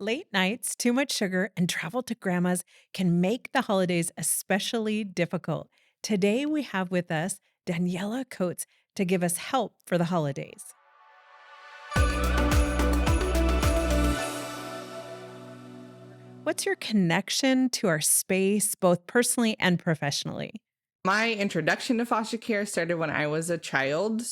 Late nights, too much sugar, and travel to grandma's can make the holidays especially difficult. Today, we have with us Daniela Coats to give us help for the holidays. What's your connection to our space, both personally and professionally? My introduction to foster care started when I was a child,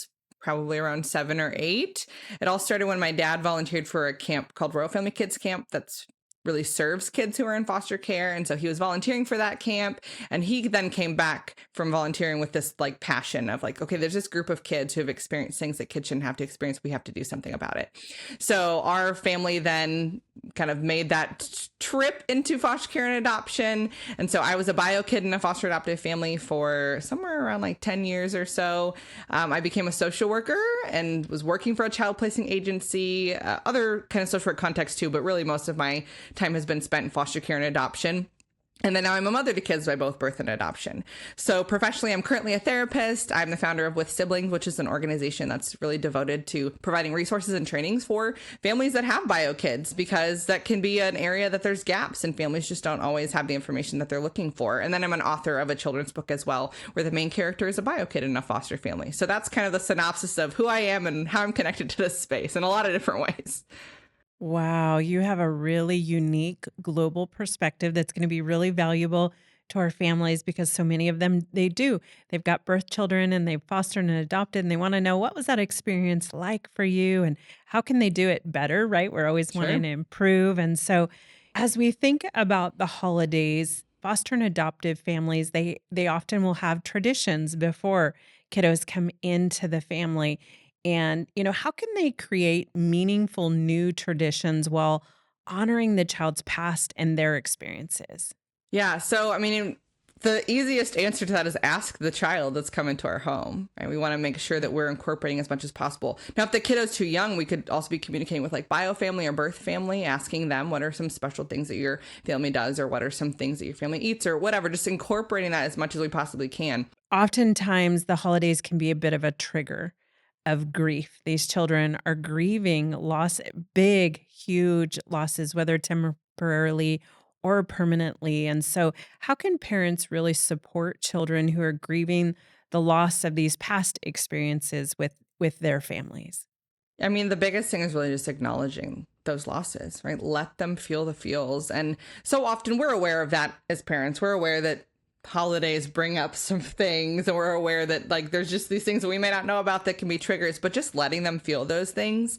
probably around 7 or 8. It all started when my dad volunteered for a camp called Royal Family Kids Camp that's really serves kids who are in foster care. And so he was volunteering for that camp. And he then came back from volunteering with this like passion of like, okay, there's this group of kids who have experienced things that kids shouldn't have to experience. We have to do something about it. So our family then kind of made that trip into foster care and adoption. And so I was a bio kid in a foster adoptive family for somewhere around like 10 years or so. I became a social worker and was working for a child placing agency, other kind of social work context too, but really most of my time has been spent in foster care and adoption. And then now I'm a mother to kids by both birth and adoption. So professionally, I'm currently a therapist. I'm the founder of With Siblings, which is an organization that's really devoted to providing resources and trainings for families that have bio kids, because that can be an area that there's gaps and families just don't always have the information that they're looking for. And then I'm an author of a children's book as well, where the main character is a bio kid in a foster family. So that's kind of the synopsis of who I am and how I'm connected to this space in a lot of different ways. Wow, you have a really unique global perspective that's going to be really valuable to our families because so many of them they do. They've got birth children and they've fostered and adopted and they want to know what was that experience like for you and how can they do it better, right? We're always wanting Sure. to improve. And so as we think about the holidays, foster and adoptive families, they often will have traditions before kiddos come into the family. And, how can they create meaningful new traditions while honoring the child's past and their experiences? Yeah. So, I mean, the easiest answer to that is ask the child that's come into our home. Right? We want to make sure that we're incorporating as much as possible. Now, if the kiddo's too young, we could also be communicating with like bio family or birth family, asking them what are some special things that your family does, or what are some things that your family eats, or whatever, just incorporating that as much as we possibly can. Oftentimes, the holidays can be a bit of a trigger of grief. These children are grieving loss, big, huge losses, whether temporarily or permanently. And so, how can parents really support children who are grieving the loss of these past experiences with their families? I mean, the biggest thing is really just acknowledging those losses, right? Let them feel the feels. And so often we're aware of that as parents. We're aware that holidays bring up some things, and we're aware that like there's just these things that we may not know about that can be triggers, but just letting them feel those things,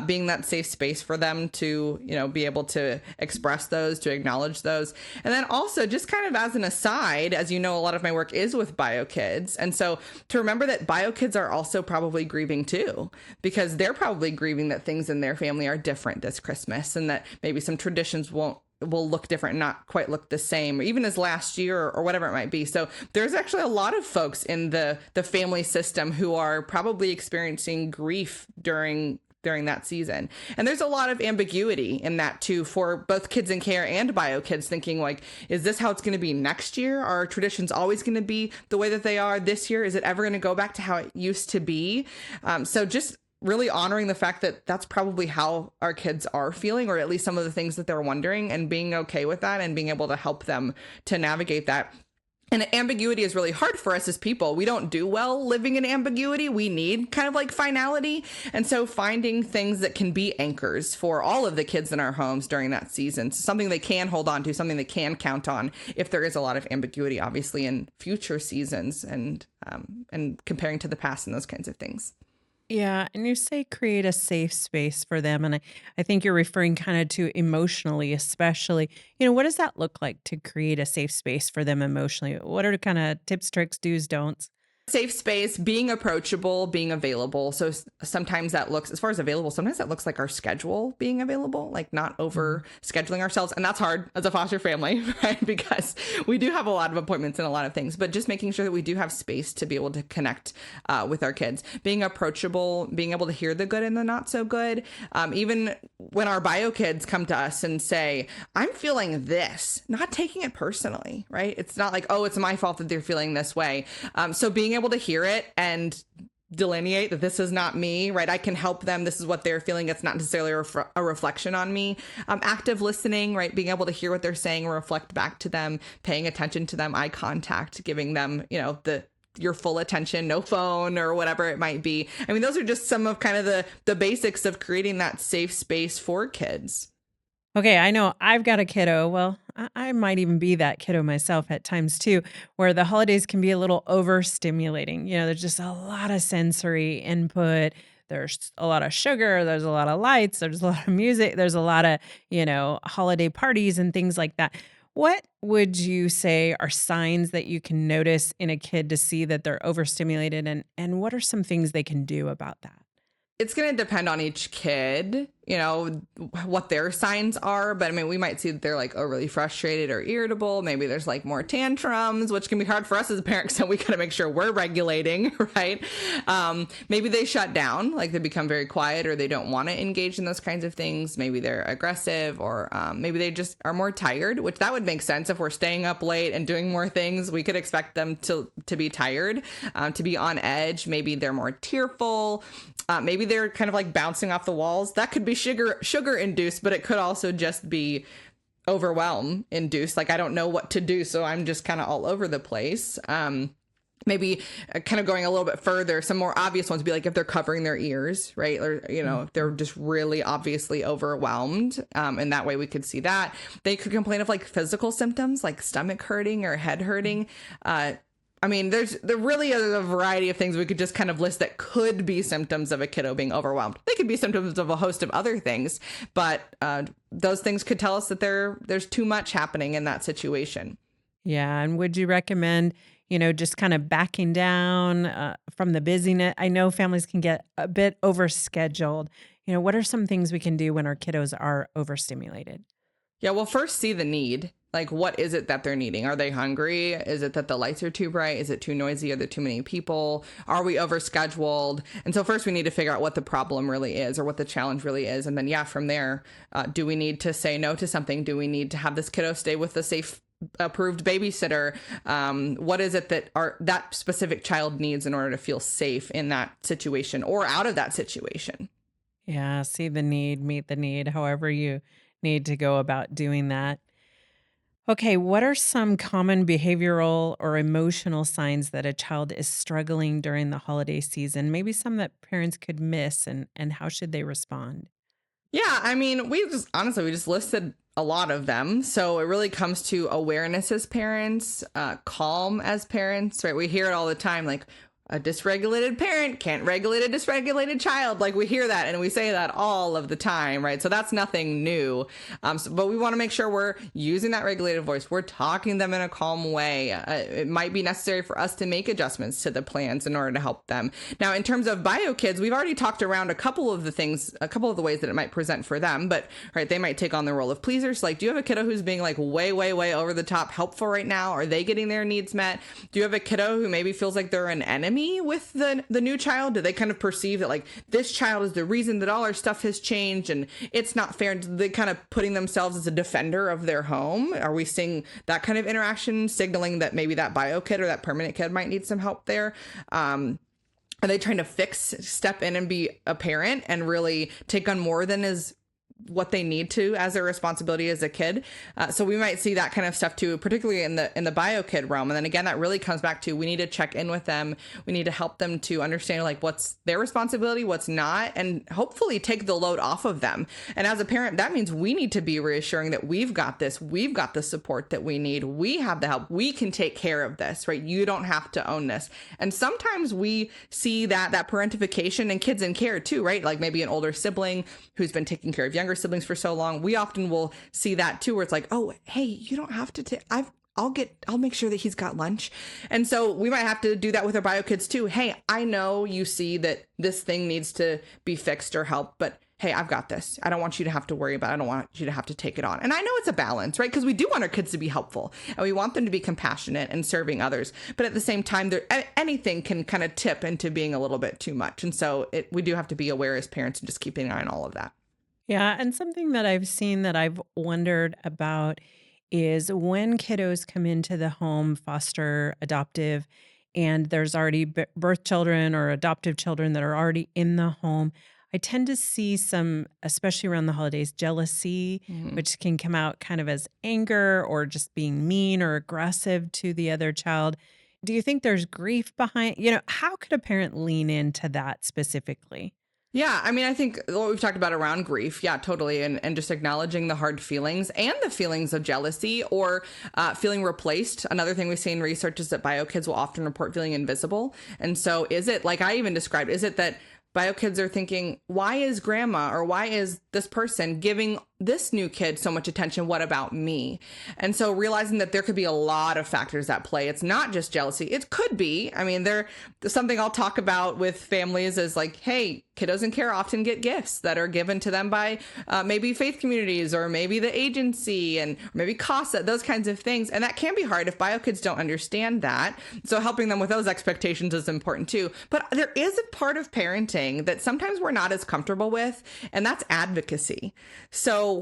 being that safe space for them to be able to express those, to acknowledge those. And then also just kind of as an aside, as you know, a lot of my work is with bio kids, and so to remember that bio kids are also probably grieving too, because they're probably grieving that things in their family are different this Christmas, and that maybe some traditions will look different and not quite look the same, or even as last year, or whatever it might be. So there's actually a lot of folks in the family system who are probably experiencing grief during that season. And there's a lot of ambiguity in that too, for both kids in care and bio kids, thinking like, is this how it's going to be next year? Are traditions always going to be the way that they are this year? Is it ever going to go back to how it used to be? So just really honoring the fact that that's probably how our kids are feeling, or at least some of the things that they're wondering, and being okay with that and being able to help them to navigate that. And ambiguity is really hard for us as people. We don't do well living in ambiguity. We need kind of like finality. And so finding things that can be anchors for all of the kids in our homes during that season, something they can hold on to, something they can count on if there is a lot of ambiguity, obviously, in future seasons, and comparing to the past and those kinds of things. Yeah, and you say create a safe space for them, and I think you're referring kinda to emotionally, especially. What does that look like to create a safe space for them emotionally? What are the kinda tips, tricks, do's, don'ts? Safe space, being approachable, being available. So sometimes that looks, as far as available, sometimes that looks like our schedule being available, like not over scheduling ourselves. And that's hard as a foster family, right? Because we do have a lot of appointments and a lot of things, but just making sure that we do have space to be able to connect with our kids. Being approachable, being able to hear the good and the not so good. Even when our bio kids come to us and say, I'm feeling this, not taking it personally, right? It's not like, oh, it's my fault that they're feeling this way. So being able to hear it and delineate that this is not me, right? I can help them. This is what they're feeling. It's not necessarily a reflection on me. Active listening, right? Being able to hear what they're saying, reflect back to them, paying attention to them, eye contact, giving them, the your full attention, no phone or whatever it might be. I mean, those are just some of kind of the basics of creating that safe space for kids. Okay, I know I've got a kiddo. Well, I might even be that kiddo myself at times too, where the holidays can be a little overstimulating. There's just a lot of sensory input. There's a lot of sugar. There's a lot of lights. There's a lot of music. There's a lot of, holiday parties and things like that. What would you say are signs that you can notice in a kid to see that they're overstimulated, and what are some things they can do about that? It's going to depend on each kid, what their signs are. But I mean, we might see that they're like overly frustrated or irritable. Maybe there's like more tantrums, which can be hard for us as parents. So we got to make sure we're regulating, right? Maybe they shut down, like they become very quiet or they don't want to engage in those kinds of things. Maybe they're aggressive or maybe they just are more tired, which that would make sense. If we're staying up late and doing more things, we could expect them to be tired, to be on edge. Maybe they're more tearful. Maybe they're kind of like bouncing off the walls. That could be sugar induced, but it could also just be overwhelm induced. Like I don't know what to do, so I'm just kind of all over the place. Maybe kind of going a little bit further, some more obvious ones would be like if they're covering their ears, right? Or, if they're just really obviously overwhelmed. And that way we could see that. They could complain of like physical symptoms like stomach hurting or head hurting. I mean, there really is a variety of things we could just kind of list that could be symptoms of a kiddo being overwhelmed. They could be symptoms of a host of other things, but those things could tell us that there's too much happening in that situation. Yeah, and would you recommend, just kind of backing down from the busyness? I know families can get a bit overscheduled. What are some things we can do when our kiddos are overstimulated? Yeah, well, first see the need. Like, what is it that they're needing? Are they hungry? Is it that the lights are too bright? Is it too noisy? Are there too many people? Are we overscheduled? And so first we need to figure out what the problem really is or what the challenge really is. And then, yeah, from there, do we need to say no to something? Do we need to have this kiddo stay with the safe approved babysitter? What is it that specific child needs in order to feel safe in that situation or out of that situation? Yeah, see the need, meet the need, however you need to go about doing that. Okay, what are some common behavioral or emotional signs that a child is struggling during the holiday season? Maybe some that parents could miss, and how should they respond? Yeah, I mean, we just listed a lot of them. So it really comes to awareness as parents, calm as parents, right? We hear it all the time, like a dysregulated parent can't regulate a dysregulated child. Like we hear that and we say that all of the time, right? So that's nothing new. But we want to make sure we're using that regulated voice. We're talking them in a calm way. It might be necessary for us to make adjustments to the plans in order to help them. Now, in terms of bio kids, we've already talked around a couple of the ways that it might present for them, but right, they might take on the role of pleasers. Like, do you have a kiddo who's being like way, way, way over the top helpful right now? Are they getting their needs met? Do you have a kiddo who maybe feels like they're an enemy with the new child? Do they kind of perceive that like this child is the reason that all our stuff has changed and it's not fair? Do they kind of putting themselves as a defender of their home? Are we seeing that kind of interaction signaling that maybe that bio kid or that permanent kid might need some help there? Are they trying to step in and be a parent and really take on more than is what they need to as their responsibility as a kid? So we might see that kind of stuff too, particularly in the bio kid realm. And then again, that really comes back to, we need to check in with them. We need to help them to understand like what's their responsibility, what's not, and hopefully take the load off of them. And as a parent, that means we need to be reassuring that we've got this, we've got the support that we need. We have the help. We can take care of this, right? You don't have to own this. And sometimes we see that parentification in kids in care too, right? Like maybe an older sibling who's been taking care of younger siblings for so long. We often will see that too, where it's like, oh, hey, you don't have to I'll make sure that he's got lunch. And so we might have to do that with our bio kids too. Hey, I know you see that this thing needs to be fixed or helped, but hey, I've got this. I don't want you to have to worry about it. I don't want you to have to take it on. And I know it's a balance, right? Because we do want our kids to be helpful and we want them to be compassionate and serving others. But at the same time, anything can kind of tip into being a little bit too much. And so we do have to be aware as parents and just keep an eye on all of that. Yeah, and something that I've seen that I've wondered about is when kiddos come into the home, foster, adoptive, and there's already birth children or adoptive children that are already in the home, I tend to see some, especially around the holidays, jealousy, Mhm. which can come out kind of as anger or just being mean or aggressive to the other child. Do you think there's grief behind, how could a parent lean into that specifically? Yeah, I mean, I think what we've talked about around grief, yeah, totally, and just acknowledging the hard feelings and the feelings of jealousy or feeling replaced. Another thing we see in research is that bio kids will often report feeling invisible. And so, is it like I even described? Is it that bio kids are thinking, why is grandma or why is this person giving this new kid so much attention? What about me? And so realizing that there could be a lot of factors at play. It's not just jealousy. It could be. I mean, there's something I'll talk about with families is like, hey, kiddos in care often get gifts that are given to them by maybe faith communities or maybe the agency and maybe CASA, those kinds of things. And that can be hard if bio kids don't understand that. So helping them with those expectations is important too. But there is a part of parenting that sometimes we're not as comfortable with, and that's advocacy. So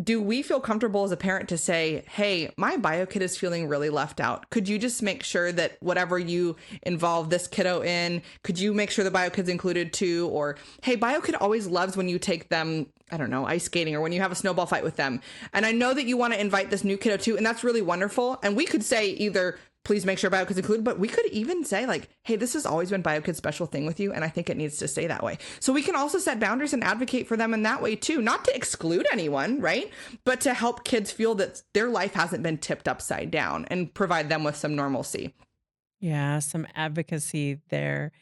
do we feel comfortable as a parent to say, hey, my bio kid is feeling really left out? Could you just make sure that whatever you involve this kiddo in, could you make sure the bio kid's included too? Or, hey, bio kid always loves when you take them, I don't know, ice skating or when you have a snowball fight with them. And I know that you want to invite this new kiddo too, and that's really wonderful. And we could say either, please make sure bio kids included, but we could even say like, hey, this has always been bio kid's special thing with you, and I think it needs to stay that way. So we can also set boundaries and advocate for them in that way too, not to exclude anyone, right? But to help kids feel that their life hasn't been tipped upside down and provide them with some normalcy. Yeah, some advocacy there.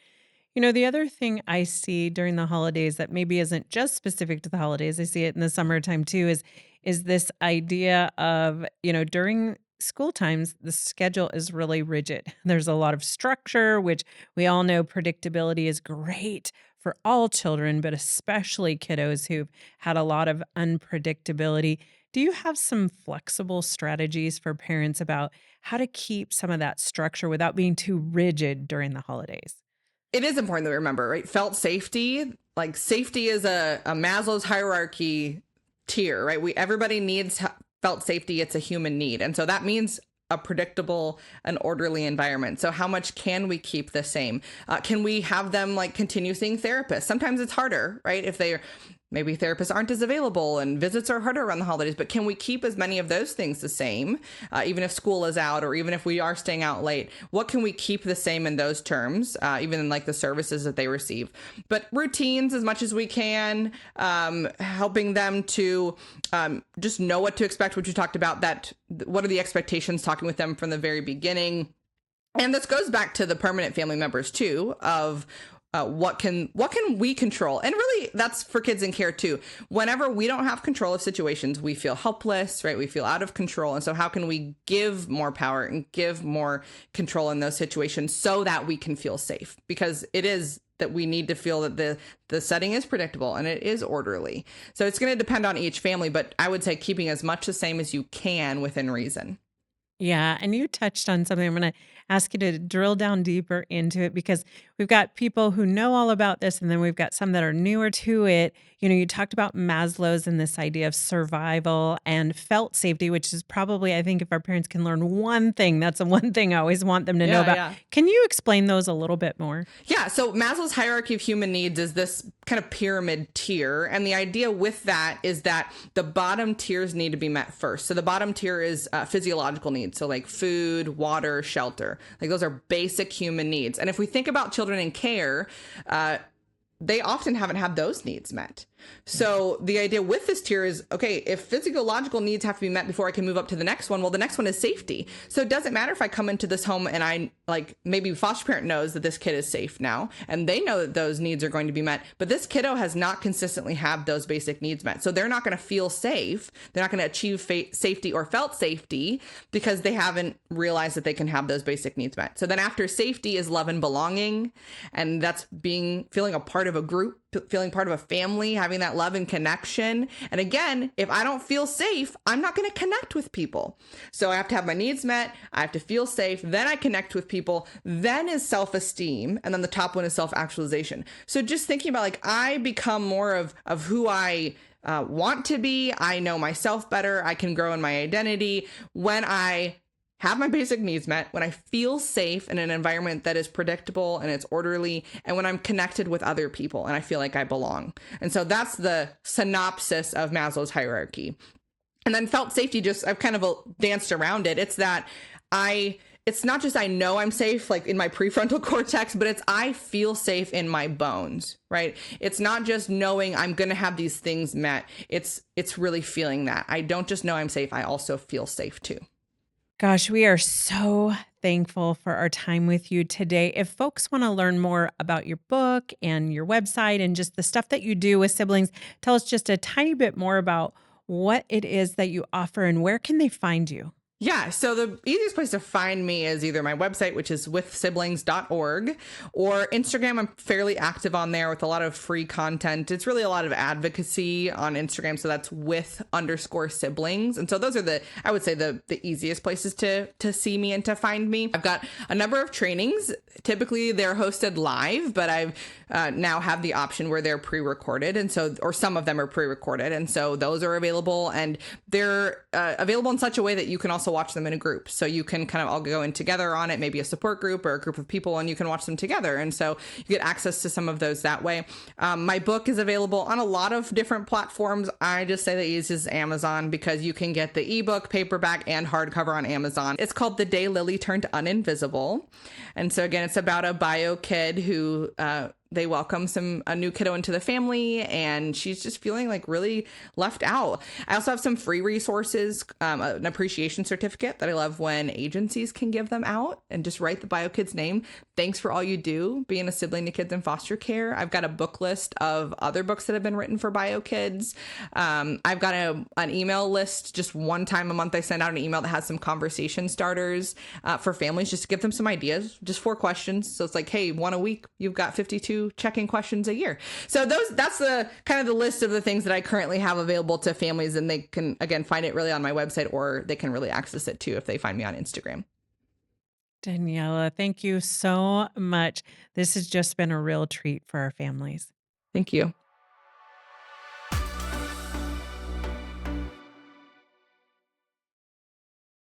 The other thing I see during the holidays that maybe isn't just specific to the holidays, I see it in the summertime too, is this idea of, during school times, the schedule is really rigid. There's a lot of structure, which we all know predictability is great for all children, but especially kiddos who've had a lot of unpredictability. Do you have some flexible strategies for parents about how to keep some of that structure without being too rigid during the holidays? It is important that we remember, right? Felt safety, like safety is a Maslow's hierarchy tier, right? Everybody needs felt safety. It's a human need. And so that means a predictable and orderly environment. So how much can we keep the same? Can we have them like continue seeing therapists? Sometimes it's harder, right? If they maybe therapists aren't as available and visits are harder around the holidays, but can we keep as many of those things the same, even if school is out or even if we are staying out late? What can we keep the same in those terms, even in like the services that they receive? But routines as much as we can, helping them to just know what to expect, which you talked about, that what are the expectations, talking with them from the very beginning. And this goes back to the permanent family members too, of what can we control? And really, that's for kids in care too. Whenever we don't have control of situations, we feel helpless, right? We feel out of control. And so how can we give more power and give more control in those situations so that we can feel safe? Because it is that we need to feel that the setting is predictable and it is orderly. So it's going to depend on each family, but I would say keeping as much the same as you can within reason. Yeah, and you touched on something. I'm going to ask you to drill down deeper into it because we've got people who know all about this, and then we've got some that are newer to it. You talked about Maslow's and this idea of survival and felt safety, which is probably, I think, if our parents can learn one thing, that's the one thing I always want them to know Yeah, about. yeah. Can you explain those a little bit more? Yeah, so Maslow's hierarchy of human needs is this kind of pyramid tier. And the idea with that is that the bottom tiers need to be met first. So the bottom tier is physiological needs. So like food, water, shelter. Like those are basic human needs. And if we think about children in care, they often haven't had those needs met. So the idea with this tier is, okay, if physiological needs have to be met before I can move up to the next one, well, the next one is safety. So it doesn't matter if I come into this home and I like maybe foster parent knows that this kid is safe now and they know that those needs are going to be met, but this kiddo has not consistently had those basic needs met. So they're not going to feel safe. They're not going to achieve safety or felt safety because they haven't realized that they can have those basic needs met. So then after safety is love and belonging. And that's feeling a part of a group, feeling part of a family, having that love and connection. And again, if I don't feel safe, I'm not going to connect with people. So I have to have my needs met. I have to feel safe. Then I connect with people. Then is self-esteem. And then the top one is self-actualization. So just thinking about like, I become more of who I want to be. I know myself better. I can grow in my identity when I have my basic needs met, when I feel safe in an environment that is predictable and it's orderly, and when I'm connected with other people and I feel like I belong. And so that's the synopsis of Maslow's hierarchy. And then felt safety, just I've kind of danced around it. It's that it's not just I know I'm safe like in my prefrontal cortex, but it's I feel safe in my bones, right? It's not just knowing I'm going to have these things met. It's really feeling that. I don't just know I'm safe, I also feel safe too. Gosh, we are so thankful for our time with you today. If folks want to learn more about your book and your website and just the stuff that you do with siblings, tell us just a tiny bit more about what it is that you offer and where can they find you? Yeah, so the easiest place to find me is either my website, which is withsiblings.org, or Instagram. I'm fairly active on there with a lot of free content. It's really a lot of advocacy on Instagram. So that's with_siblings. And so those are I would say the easiest places to see me and to find me. I've got a number of trainings. Typically they're hosted live, but I've now have the option where they're pre-recorded. And so, or some of them are pre-recorded. And so those are available, and they're available in such a way that you can also watch them in a group. So you can kind of all go in together on it, maybe a support group or a group of people, and you can watch them together. And so you get access to some of those that way. My book is available on a lot of different platforms. I just say the easiest is Amazon, because you can get the ebook, paperback, and hardcover on Amazon. It's called The Day Lily Turned Uninvisible. And so again, it's about a bio kid who they welcome a new kiddo into the family, and she's just feeling like really left out. I also have some free resources, an appreciation certificate that I love when agencies can give them out, and just write the bio kid's name. Thanks for all you do being a sibling to kids in foster care. I've got a book list of other books that have been written for bio kids. I've got an email list. Just one time a month I send out an email that has some conversation starters for families, just to give them some ideas, just 4 questions. So it's like, hey, 1 a week, you've got 52 check-in questions a year. So that's the kind of the list of the things that I currently have available to families, and they can again find it really on my website, or they can really access it too if they find me on Instagram. Daniela, thank you so much. This has just been a real treat for our families. Thank you.